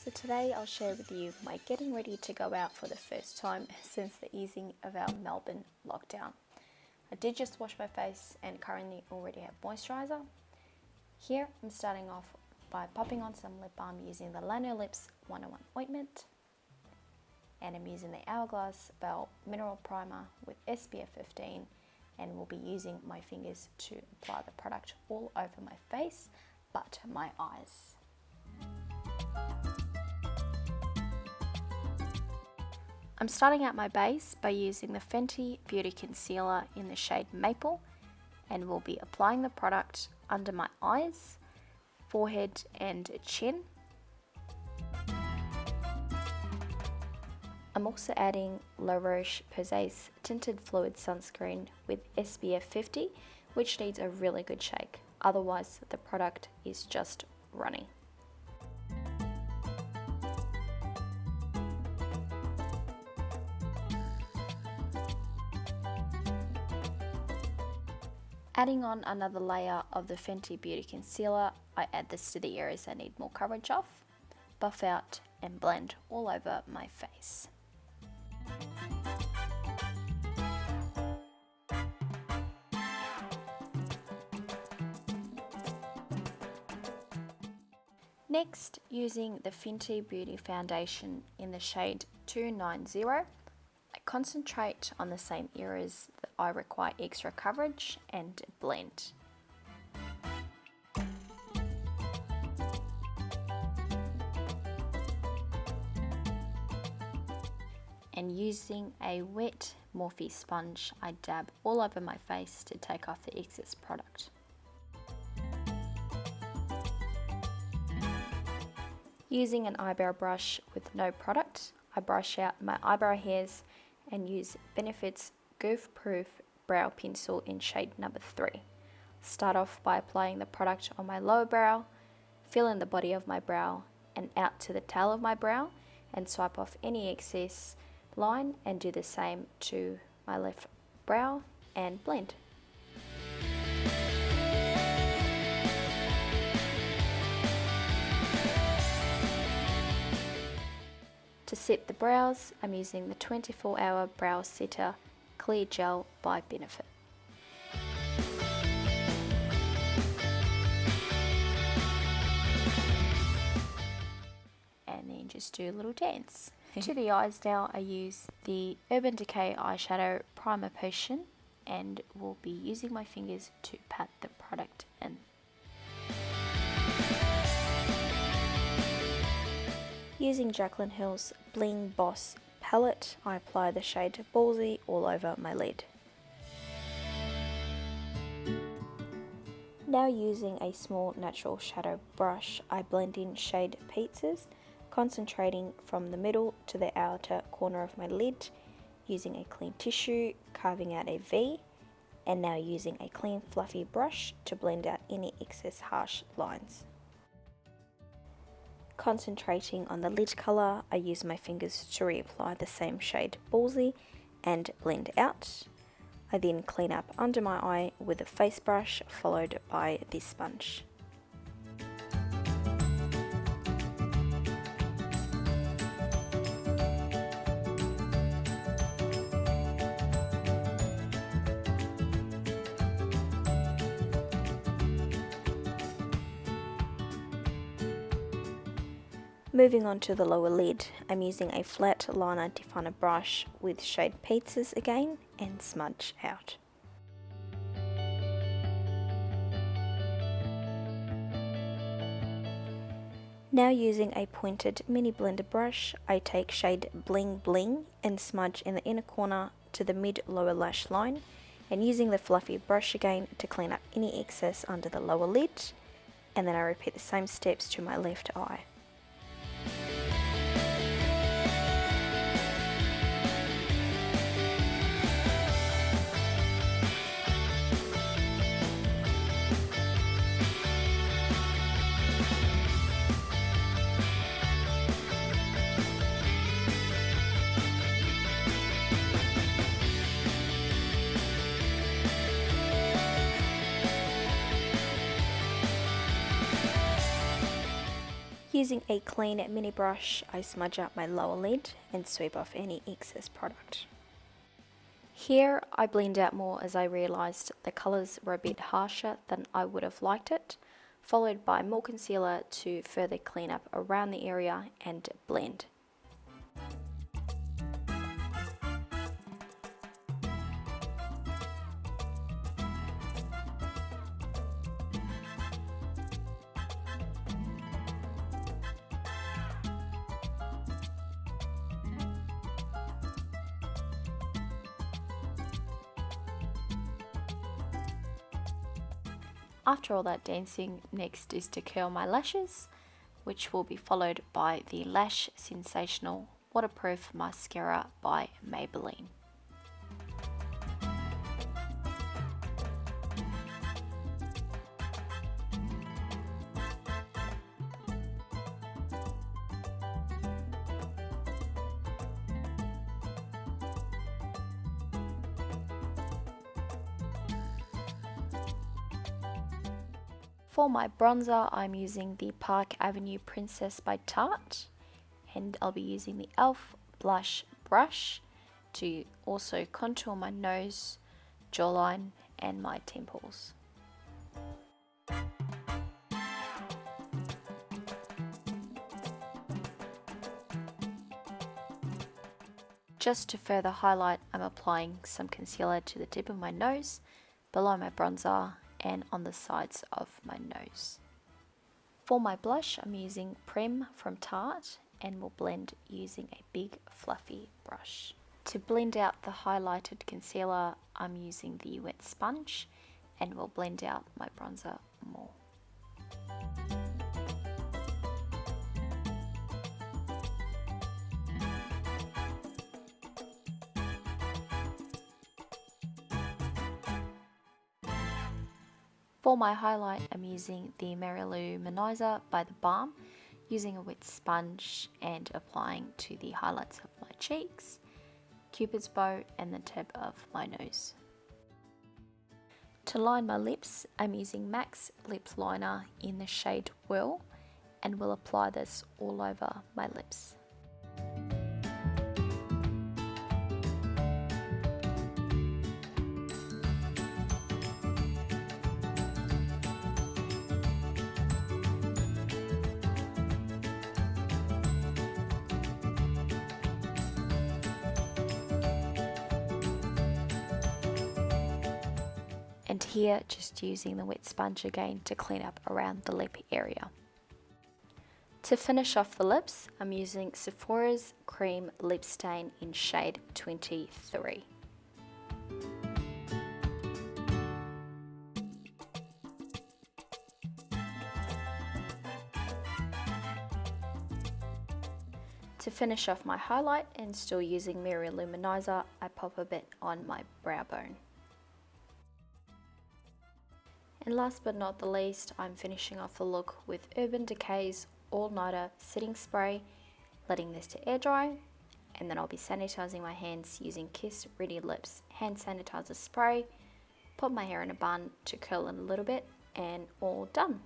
So today I'll share with you my getting ready to go out for the first time since the easing of our Melbourne lockdown. I did just wash my face and currently already have moisturiser. Here I'm starting off by popping on some lip balm using the Lano Lips 101 ointment, and I'm using the Hourglass Bell Mineral Primer with SPF 15 and will be using my fingers to apply the product all over my face but my eyes. I'm starting out my base by using the Fenty Beauty Concealer in the shade Maple and will be applying the product under my eyes, forehead and chin. I'm also adding La Roche-Posay's Tinted Fluid Sunscreen with SPF 50, which needs a really good shake, otherwise the product is just runny. Adding on another layer of the Fenty Beauty Concealer, I add this to the areas I need more coverage of, buff out and blend all over my face. Next, using the Fenty Beauty Foundation in the shade 290, I concentrate on the same areas that I require extra coverage and blend. And using a wet Morphe sponge, I dab all over my face to take off the excess product. Using an eyebrow brush with no product, I brush out my eyebrow hairs and use Benefit's Goof Proof Brow Pencil in shade number 3. Start off by applying the product on my lower brow, fill in the body of my brow and out to the tail of my brow, and swipe off any excess line and do the same to my left brow and blend. To set the brows, I'm using the 24-hour Brow Setter Clear Gel by Benefit. And then just do a little dance. To the eyes now, I use the Urban Decay Eyeshadow Primer Potion and will be using my fingers to pat the product in. Using Jaclyn Hill's Bling Boss palette, I apply the shade Ballsy all over my lid. Now using a small natural shadow brush, I blend in shade Pizzas, concentrating from the middle to the outer corner of my lid, using a clean tissue, carving out a V, and now using a clean fluffy brush to blend out any excess harsh lines. Concentrating on the lid colour, I use my fingers to reapply the same shade Ballsy and blend out. I then clean up under my eye with a face brush followed by this sponge. Moving on to the lower lid, I'm using a flat liner definer brush with shade Pizzas again and smudge out. Now using a pointed mini blender brush, I take shade Bling Bling and smudge in the inner corner to the mid-lower lash line, and using the fluffy brush again to clean up any excess under the lower lid, and then I repeat the same steps to my left eye. Using a clean mini brush, I smudge out my lower lid and sweep off any excess product. Here I blend out more as I realised the colours were a bit harsher than I would have liked it, followed by more concealer to further clean up around the area and blend. After all that dancing, next is to curl my lashes, which will be followed by the Lash Sensational Waterproof Mascara by Maybelline. For my bronzer, I'm using the Park Avenue Princess by Tarte, and I'll be using the e.l.f. blush brush to also contour my nose, jawline and my temples. Just to further highlight, I'm applying some concealer to the tip of my nose, below my bronzer and on the sides of my nose. For my blush, I'm using Prem from Tarte and will blend using a big fluffy brush. To blend out the highlighted concealer, I'm using the wet sponge and will blend out my bronzer more. For my highlight, I'm using the Mary Lou Manizer by The Balm, using a wet sponge and applying to the highlights of my cheeks, Cupid's bow and the tip of my nose. To line my lips, I'm using MAC's Lip Liner in the shade Will and will apply this all over my lips. And here, just using the wet sponge again to clean up around the lip area. To finish off the lips, I'm using Sephora's Cream Lip Stain in shade 23. To finish off my highlight, and still using Mary Lou Manizer, I pop a bit on my brow bone. And last but not the least, I'm finishing off the look with Urban Decay's All Nighter Setting Spray, letting this to air dry, and then I'll be sanitizing my hands using Kiss Ready Lips hand sanitizer spray, put my hair in a bun to curl in a little bit, and all done.